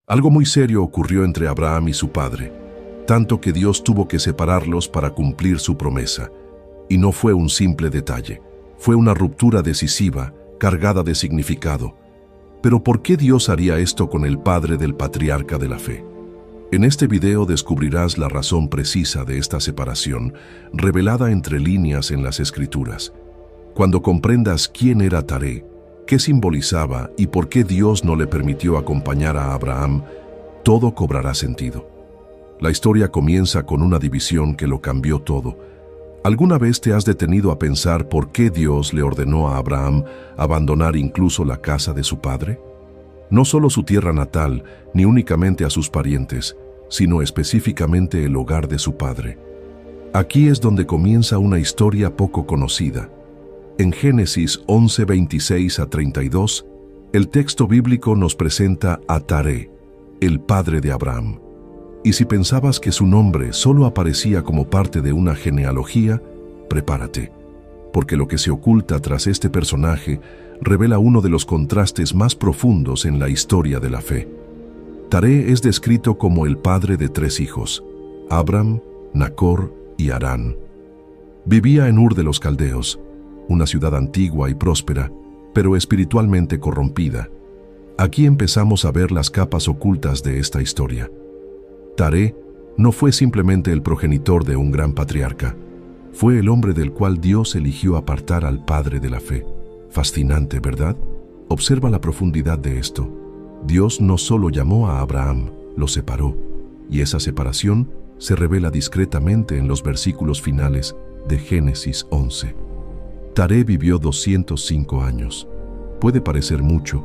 Algo muy serio ocurrió entre Abraham y su padre, tanto que Dios tuvo que separarlos para cumplir su promesa. Y no fue un simple detalle, fue una ruptura decisiva, cargada de significado. Pero ¿por qué Dios haría esto con el padre del patriarca de la fe? En este video descubrirás la razón precisa de esta separación, revelada entre líneas en las Escrituras. Cuando comprendas quién era Taré, qué simbolizaba y por qué Dios no le permitió acompañar a Abraham, todo cobrará sentido. La historia comienza con una división que lo cambió todo. ¿Alguna vez te has detenido a pensar por qué Dios le ordenó a Abraham abandonar incluso la casa de su padre? No solo su tierra natal, ni únicamente a sus parientes, sino específicamente el hogar de su padre. Aquí es donde comienza una historia poco conocida. En Génesis 11, 26 a 32, el texto bíblico nos presenta a Taré, el padre de Abraham. Y si pensabas que su nombre solo aparecía como parte de una genealogía, prepárate, porque lo que se oculta tras este personaje revela uno de los contrastes más profundos en la historia de la fe. Taré es descrito como el padre de 3 hijos, Abram, Nacor y Harán. Vivía en Ur de los Caldeos, una ciudad antigua y próspera, pero espiritualmente corrompida. Aquí empezamos a ver las capas ocultas de esta historia. Taré no fue simplemente el progenitor de un gran patriarca, fue el hombre del cual Dios eligió apartar al padre de la fe. Fascinante, ¿verdad? Observa la profundidad de esto. Dios no solo llamó a Abraham, lo separó, y esa separación se revela discretamente en los versículos finales de Génesis 11. Taré vivió 205 años. Puede parecer mucho,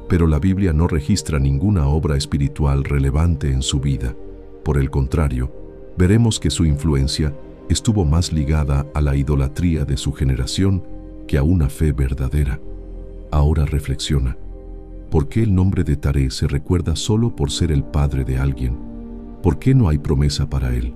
pero la Biblia no registra ninguna obra espiritual relevante en su vida. Por el contrario, veremos que su influencia estuvo más ligada a la idolatría de su generación que a una fe verdadera. Ahora reflexiona. ¿Por qué el nombre de Taré se recuerda solo por ser el padre de alguien? ¿Por qué no hay promesa para él?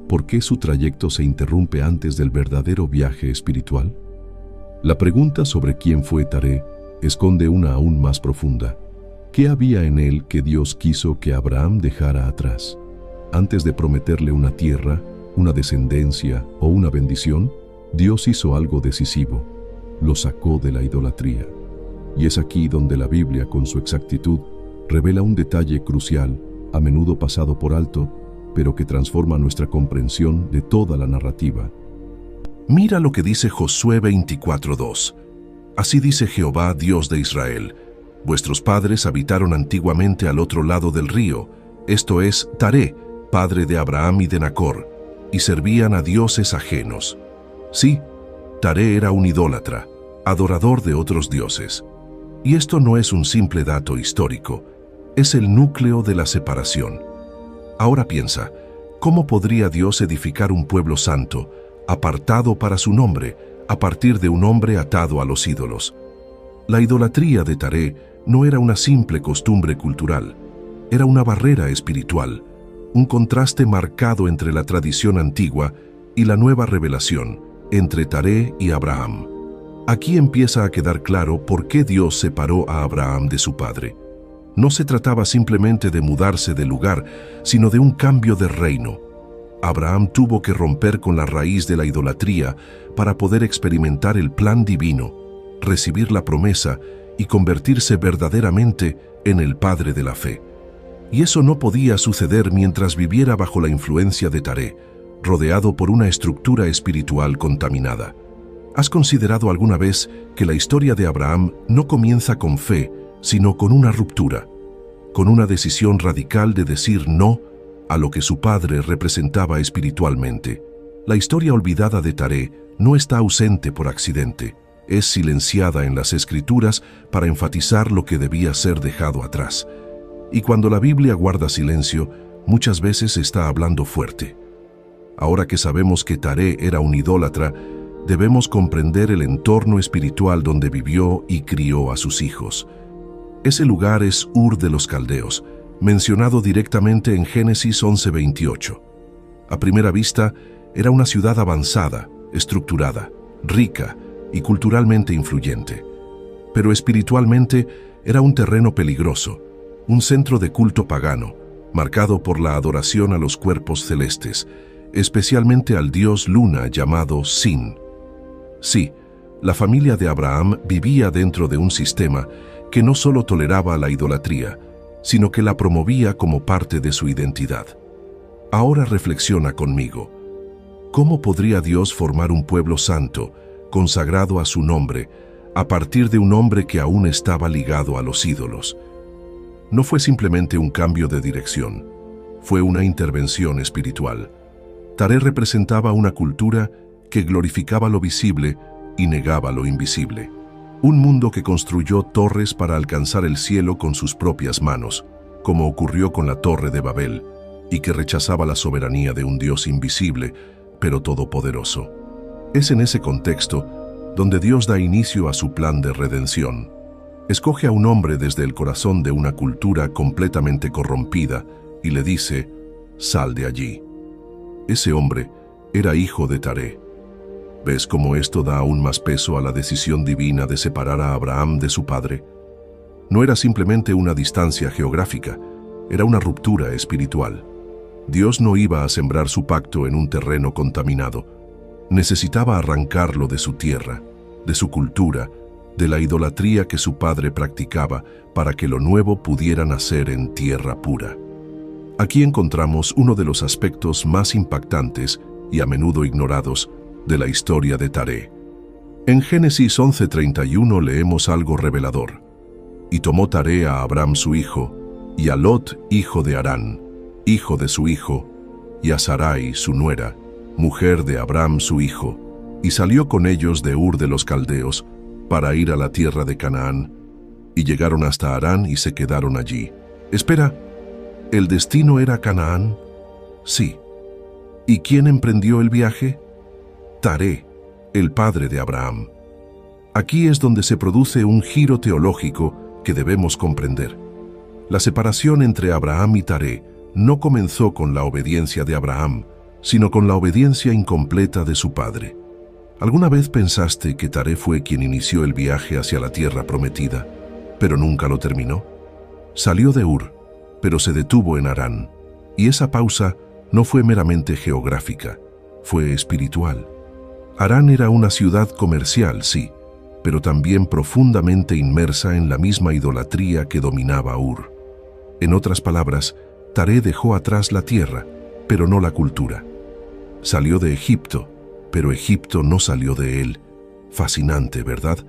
¿Por qué su trayecto se interrumpe antes del verdadero viaje espiritual? La pregunta sobre quién fue Taré esconde una aún más profunda. ¿Qué había en él que Dios quiso que Abraham dejara atrás? Antes de prometerle una tierra, una descendencia o una bendición, Dios hizo algo decisivo. Lo sacó de la idolatría. Y es aquí donde la Biblia, con su exactitud, revela un detalle crucial, a menudo pasado por alto, pero que transforma nuestra comprensión de toda la narrativa. Mira lo que dice Josué 24:2. Así dice Jehová, Dios de Israel: vuestros padres habitaron antiguamente al otro lado del río, esto es, Taré, padre de Abraham y de Nacor, y servían a dioses ajenos. Sí, Taré era un idólatra, adorador de otros dioses. Y esto no es un simple dato histórico, es el núcleo de la separación. Ahora piensa, ¿cómo podría Dios edificar un pueblo santo, apartado para su nombre, a partir de un hombre atado a los ídolos? La idolatría de Taré no era una simple costumbre cultural, era una barrera espiritual, un contraste marcado entre la tradición antigua y la nueva revelación, entre Taré y Abraham. Aquí empieza a quedar claro por qué Dios separó a Abraham de su padre. No se trataba simplemente de mudarse de lugar, sino de un cambio de reino. Abraham tuvo que romper con la raíz de la idolatría para poder experimentar el plan divino, recibir la promesa y convertirse verdaderamente en el padre de la fe. Y eso no podía suceder mientras viviera bajo la influencia de Taré, rodeado por una estructura espiritual contaminada. ¿Has considerado alguna vez que la historia de Abraham no comienza con fe, sino con una ruptura, con una decisión radical de decir no a lo que su padre representaba espiritualmente? La historia olvidada de Taré no está ausente por accidente, es silenciada en las Escrituras para enfatizar lo que debía ser dejado atrás. Y cuando la Biblia guarda silencio, muchas veces está hablando fuerte. Ahora que sabemos que Taré era un idólatra, debemos comprender el entorno espiritual donde vivió y crió a sus hijos. Ese lugar es Ur de los Caldeos, mencionado directamente en Génesis 11:28. A primera vista, era una ciudad avanzada, estructurada, rica y culturalmente influyente. Pero espiritualmente era un terreno peligroso, un centro de culto pagano, marcado por la adoración a los cuerpos celestes, especialmente al dios Luna llamado Sin. Sí, la familia de Abraham vivía dentro de un sistema que no solo toleraba la idolatría, sino que la promovía como parte de su identidad. Ahora reflexiona conmigo. ¿Cómo podría Dios formar un pueblo santo, consagrado a su nombre, a partir de un hombre que aún estaba ligado a los ídolos? No fue simplemente un cambio de dirección, fue una intervención espiritual. Taré representaba una cultura que glorificaba lo visible y negaba lo invisible. Un mundo que construyó torres para alcanzar el cielo con sus propias manos, como ocurrió con la Torre de Babel, y que rechazaba la soberanía de un Dios invisible, pero todopoderoso. Es en ese contexto donde Dios da inicio a su plan de redención. Escoge a un hombre desde el corazón de una cultura completamente corrompida y le dice, «Sal de allí». Ese hombre era hijo de Taré. ¿Ves cómo esto da aún más peso a la decisión divina de separar a Abraham de su padre? No era simplemente una distancia geográfica, era una ruptura espiritual. Dios no iba a sembrar su pacto en un terreno contaminado. Necesitaba arrancarlo de su tierra, de su cultura, de la idolatría que su padre practicaba para que lo nuevo pudiera nacer en tierra pura. Aquí encontramos uno de los aspectos más impactantes y a menudo ignorados de la historia de Taré. En Génesis 11:31 leemos algo revelador. «Y tomó Taré a Abram su hijo, y a Lot, hijo de Harán, hijo de su hijo, y a Sarai, su nuera, mujer de Abram su hijo, y salió con ellos de Ur de los Caldeos, para ir a la tierra de Canaán, y llegaron hasta Harán y se quedaron allí». Espera, ¿el destino era Canaán? Sí. ¿Y quién emprendió el viaje? Taré, el padre de Abraham. Aquí es donde se produce un giro teológico que debemos comprender. La separación entre Abraham y Taré no comenzó con la obediencia de Abraham, sino con la obediencia incompleta de su padre. ¿Alguna vez pensaste que Taré fue quien inició el viaje hacia la tierra prometida, pero nunca lo terminó? Salió de Ur, pero se detuvo en Harán, y esa pausa no fue meramente geográfica, fue espiritual. Harán era una ciudad comercial, sí, pero también profundamente inmersa en la misma idolatría que dominaba Ur. En otras palabras, Taré dejó atrás la tierra, pero no la cultura. Salió de Egipto, pero Egipto no salió de él. Fascinante, ¿verdad?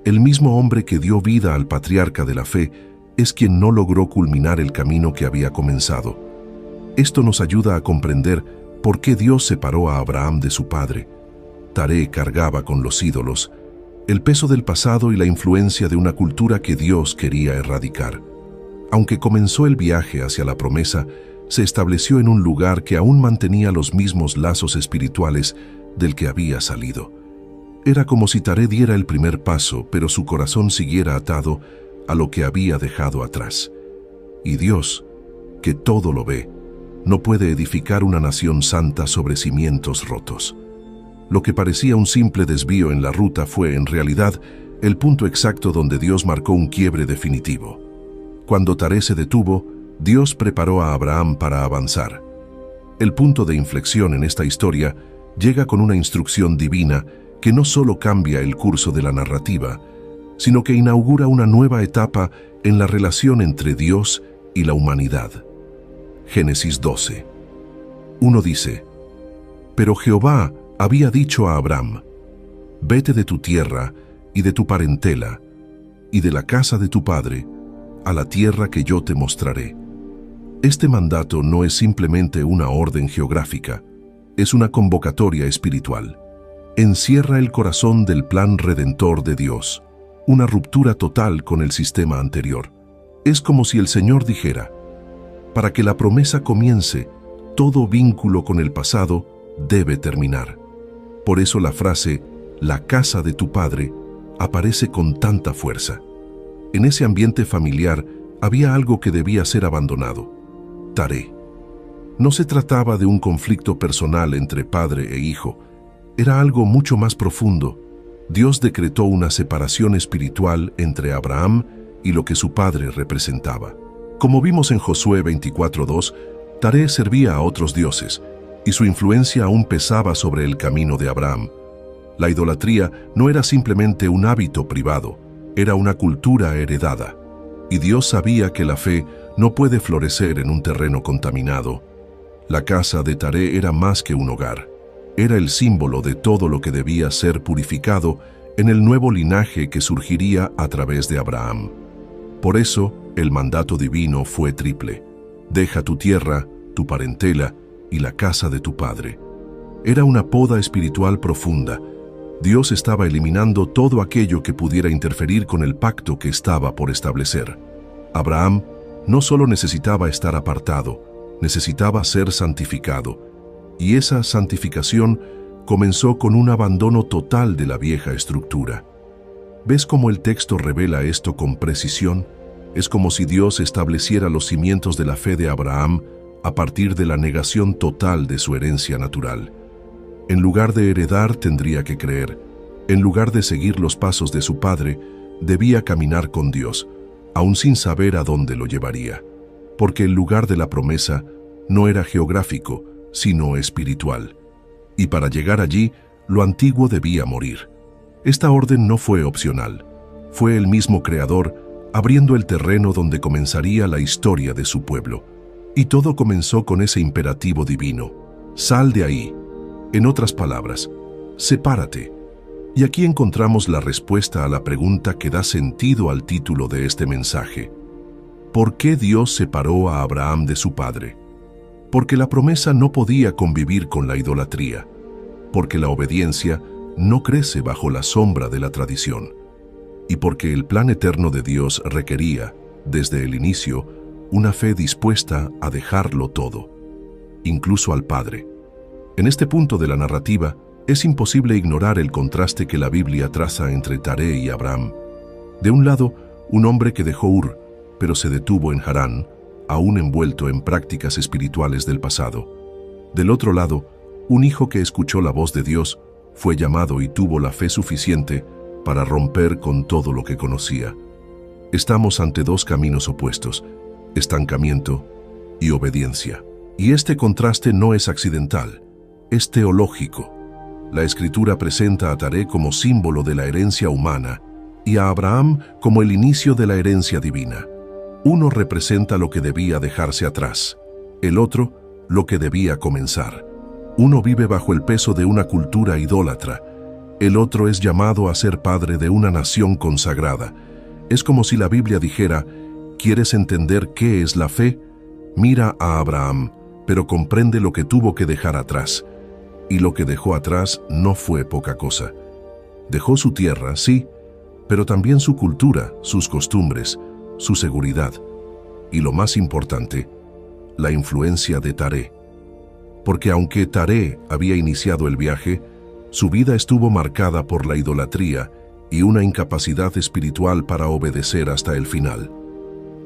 El mismo hombre que dio vida al patriarca de la fe es quien no logró culminar el camino que había comenzado. Esto nos ayuda a comprender por qué Dios separó a Abraham de su padre. Taré cargaba con los ídolos, el peso del pasado y la influencia de una cultura que Dios quería erradicar. Aunque comenzó el viaje hacia la promesa, se estableció en un lugar que aún mantenía los mismos lazos espirituales del que había salido. Era como si Taré diera el primer paso, pero su corazón siguiera atado a lo que había dejado atrás. Y Dios, que todo lo ve, no puede edificar una nación santa sobre cimientos rotos. Lo que parecía un simple desvío en la ruta fue, en realidad, el punto exacto donde Dios marcó un quiebre definitivo. Cuando Taré se detuvo, Dios preparó a Abraham para avanzar. El punto de inflexión en esta historia llega con una instrucción divina que no solo cambia el curso de la narrativa, sino que inaugura una nueva etapa en la relación entre Dios y la humanidad. Génesis 12. Uno dice, «Pero Jehová había dicho a Abram, vete de tu tierra y de tu parentela y de la casa de tu padre a la tierra que yo te mostraré». Este mandato no es simplemente una orden geográfica, es una convocatoria espiritual. Encierra el corazón del plan redentor de Dios, una ruptura total con el sistema anterior. Es como si el Señor dijera, para que la promesa comience, todo vínculo con el pasado debe terminar. Por eso la frase, la casa de tu padre, aparece con tanta fuerza. En ese ambiente familiar había algo que debía ser abandonado. Taré. No se trataba de un conflicto personal entre padre e hijo, era algo mucho más profundo. Dios decretó una separación espiritual entre Abraham y lo que su padre representaba. Como vimos en Josué 24:2, Taré servía a otros dioses, y su influencia aún pesaba sobre el camino de Abraham. La idolatría no era simplemente un hábito privado, era una cultura heredada, y Dios sabía que la fe no puede florecer en un terreno contaminado. La casa de Taré era más que un hogar, era el símbolo de todo lo que debía ser purificado en el nuevo linaje que surgiría a través de Abraham. Por eso, el mandato divino fue triple: deja tu tierra, tu parentela y la casa de tu padre. Era una poda espiritual profunda. Dios estaba eliminando todo aquello que pudiera interferir con el pacto que estaba por establecer. Abraham no solo necesitaba estar apartado, necesitaba ser santificado. Y esa santificación comenzó con un abandono total de la vieja estructura. ¿Ves cómo el texto revela esto con precisión? Es como si Dios estableciera los cimientos de la fe de Abraham a partir de la negación total de su herencia natural. En lugar de heredar, tendría que creer. En lugar de seguir los pasos de su padre, debía caminar con Dios, aún sin saber a dónde lo llevaría. Porque el lugar de la promesa no era geográfico, sino espiritual. Y para llegar allí, lo antiguo debía morir. Esta orden no fue opcional. Fue el mismo Creador abriendo el terreno donde comenzaría la historia de su pueblo. Y todo comenzó con ese imperativo divino: sal de ahí. En otras palabras, sepárate. Y aquí encontramos la respuesta a la pregunta que da sentido al título de este mensaje. ¿Por qué Dios separó a Abraham de su padre? Porque la promesa no podía convivir con la idolatría. Porque la obediencia no crece bajo la sombra de la tradición. Y porque el plan eterno de Dios requería, desde el inicio, una fe dispuesta a dejarlo todo, incluso al Padre. En este punto de la narrativa, es imposible ignorar el contraste que la Biblia traza entre Taré y Abraham. De un lado, un hombre que dejó Ur, pero se detuvo en Harán, aún envuelto en prácticas espirituales del pasado. Del otro lado, un hijo que escuchó la voz de Dios, fue llamado y tuvo la fe suficiente para romper con todo lo que conocía. Estamos ante dos caminos opuestos: estancamiento y obediencia. Y este contraste no es accidental, es teológico. La Escritura presenta a Taré como símbolo de la herencia humana y a Abraham como el inicio de la herencia divina. Uno representa lo que debía dejarse atrás, el otro lo que debía comenzar. Uno vive bajo el peso de una cultura idólatra, el otro es llamado a ser padre de una nación consagrada. Es como si la Biblia dijera: ¿quieres entender qué es la fe? Mira a Abraham, pero comprende lo que tuvo que dejar atrás. Y lo que dejó atrás no fue poca cosa. Dejó su tierra, sí, pero también su cultura, sus costumbres, su seguridad. Y lo más importante, la influencia de Taré. Porque aunque Taré había iniciado el viaje, su vida estuvo marcada por la idolatría y una incapacidad espiritual para obedecer hasta el final.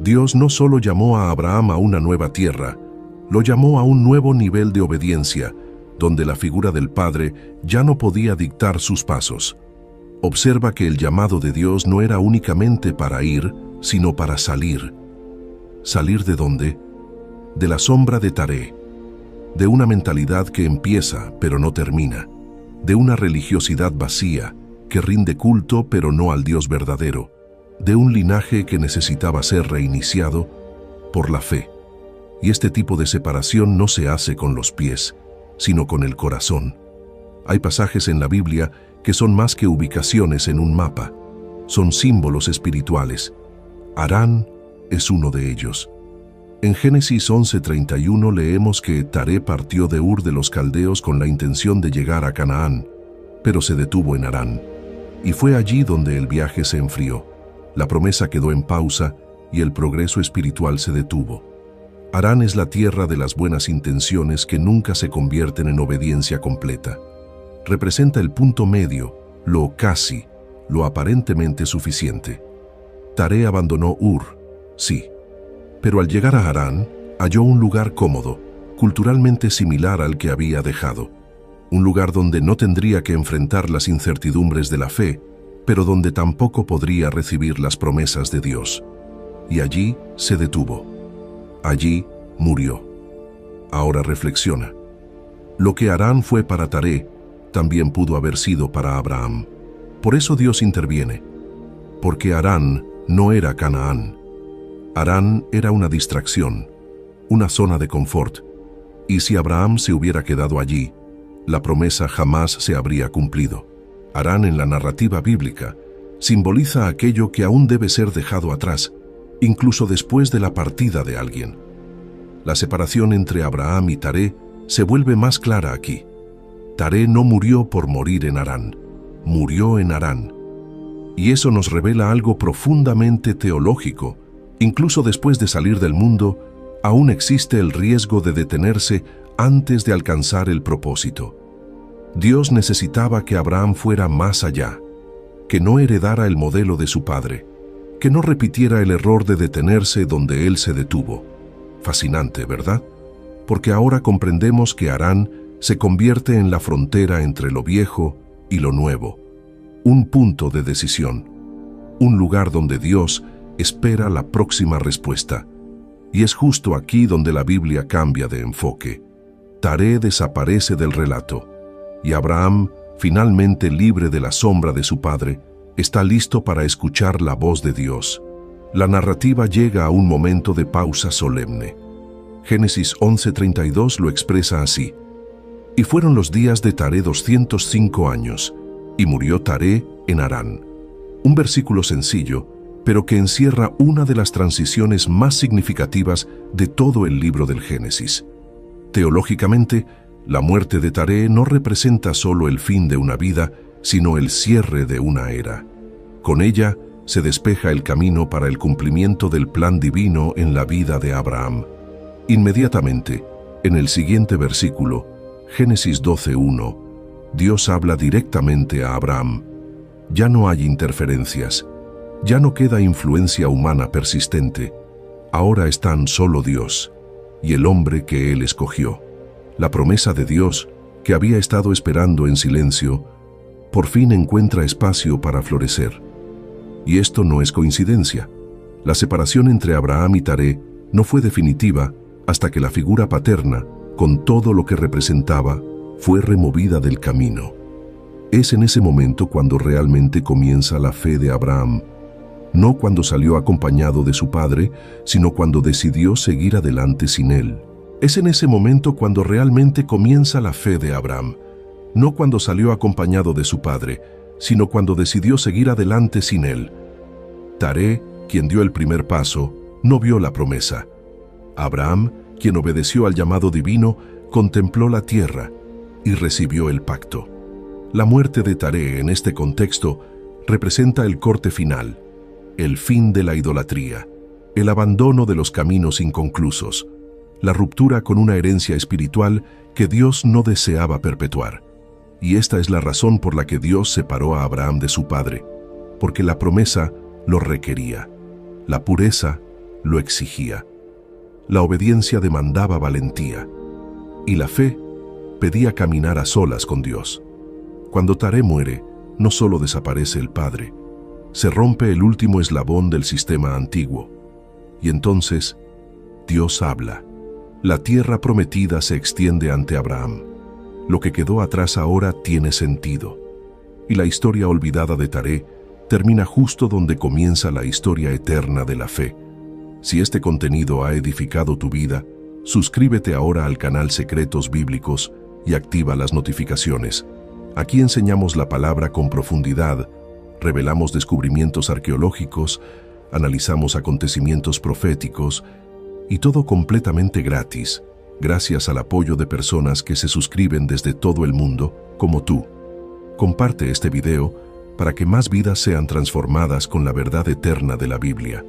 Dios no solo llamó a Abraham a una nueva tierra, lo llamó a un nuevo nivel de obediencia, donde la figura del Padre ya no podía dictar sus pasos. Observa que el llamado de Dios no era únicamente para ir, sino para salir. ¿Salir de dónde? De la sombra de Taré, de una mentalidad que empieza pero no termina, de una religiosidad vacía que rinde culto pero no al Dios verdadero, de un linaje que necesitaba ser reiniciado por la fe. Y este tipo de separación no se hace con los pies, sino con el corazón. Hay pasajes en la Biblia que son más que ubicaciones en un mapa, son símbolos espirituales. Harán es uno de ellos. En Génesis 11:31 leemos que Taré partió de Ur de los Caldeos con la intención de llegar a Canaán, pero se detuvo en Harán. Y fue allí donde el viaje se enfrió. La promesa quedó en pausa y el progreso espiritual se detuvo. Harán es la tierra de las buenas intenciones que nunca se convierten en obediencia completa. Representa el punto medio, lo casi, lo aparentemente suficiente. Taré abandonó Ur, sí, pero al llegar a Harán, halló un lugar cómodo, culturalmente similar al que había dejado. Un lugar donde no tendría que enfrentar las incertidumbres de la fe, pero donde tampoco podría recibir las promesas de Dios. Y allí se detuvo. Allí murió. Ahora reflexiona. Lo que Harán fue para Taré, también pudo haber sido para Abraham. Por eso Dios interviene. Porque Harán no era Canaán. Harán era una distracción, una zona de confort. Y si Abraham se hubiera quedado allí, la promesa jamás se habría cumplido. Harán en la narrativa bíblica simboliza aquello que aún debe ser dejado atrás, incluso después de la partida de alguien. La separación entre Abraham y Taré se vuelve más clara aquí. Taré no murió por morir en Harán, murió en Harán. Y eso nos revela algo profundamente teológico. Incluso después de salir del mundo, aún existe el riesgo de detenerse antes de alcanzar el propósito. Dios necesitaba que Abraham fuera más allá, que no heredara el modelo de su padre, que no repitiera el error de detenerse donde él se detuvo. Fascinante, ¿verdad? Porque ahora comprendemos que Harán se convierte en la frontera entre lo viejo y lo nuevo, un punto de decisión, un lugar donde Dios espera la próxima respuesta. Y es justo aquí donde la Biblia cambia de enfoque. Taré desaparece del relato, y Abraham, finalmente libre de la sombra de su padre, está listo para escuchar la voz de Dios. La narrativa llega a un momento de pausa solemne. Génesis 11:32 lo expresa así: y fueron los días de Taré 205 años, y murió Taré en Harán. Un versículo sencillo, pero que encierra una de las transiciones más significativas de todo el libro del Génesis. Teológicamente, la muerte de Taré no representa solo el fin de una vida, sino el cierre de una era. Con ella se despeja el camino para el cumplimiento del plan divino en la vida de Abraham. Inmediatamente, en el siguiente versículo, Génesis 12:1, Dios habla directamente a Abraham. Ya no hay interferencias, ya no queda influencia humana persistente. Ahora están solo Dios y el hombre que Él escogió. La promesa de Dios, que había estado esperando en silencio, por fin encuentra espacio para florecer. Y esto no es coincidencia. La separación entre Abraham y Taré no fue definitiva hasta que la figura paterna, con todo lo que representaba, fue removida del camino. Es en ese momento cuando realmente comienza la fe de Abraham, no cuando salió acompañado de su padre, sino cuando decidió seguir adelante sin él. Es en ese momento cuando realmente comienza la fe de Abraham, no cuando salió acompañado de su padre, sino cuando decidió seguir adelante sin él. Taré, quien dio el primer paso, no vio la promesa. Abraham, quien obedeció al llamado divino, contempló la tierra y recibió el pacto. La muerte de Taré en este contexto representa el corte final, el fin de la idolatría, el abandono de los caminos inconclusos, la ruptura con una herencia espiritual que Dios no deseaba perpetuar. Y esta es la razón por la que Dios separó a Abraham de su padre, porque la promesa lo requería, la pureza lo exigía, la obediencia demandaba valentía, y la fe pedía caminar a solas con Dios. Cuando Taré muere, no solo desaparece el padre, se rompe el último eslabón del sistema antiguo, y entonces Dios habla. La tierra prometida se extiende ante Abraham. Lo que quedó atrás ahora tiene sentido. Y la historia olvidada de Taré termina justo donde comienza la historia eterna de la fe. Si este contenido ha edificado tu vida, suscríbete ahora al canal Secretos Bíblicos y activa las notificaciones. Aquí enseñamos la palabra con profundidad, revelamos descubrimientos arqueológicos, analizamos acontecimientos proféticos, y todo completamente gratis, gracias al apoyo de personas que se suscriben desde todo el mundo, como tú. Comparte este video para que más vidas sean transformadas con la verdad eterna de la Biblia.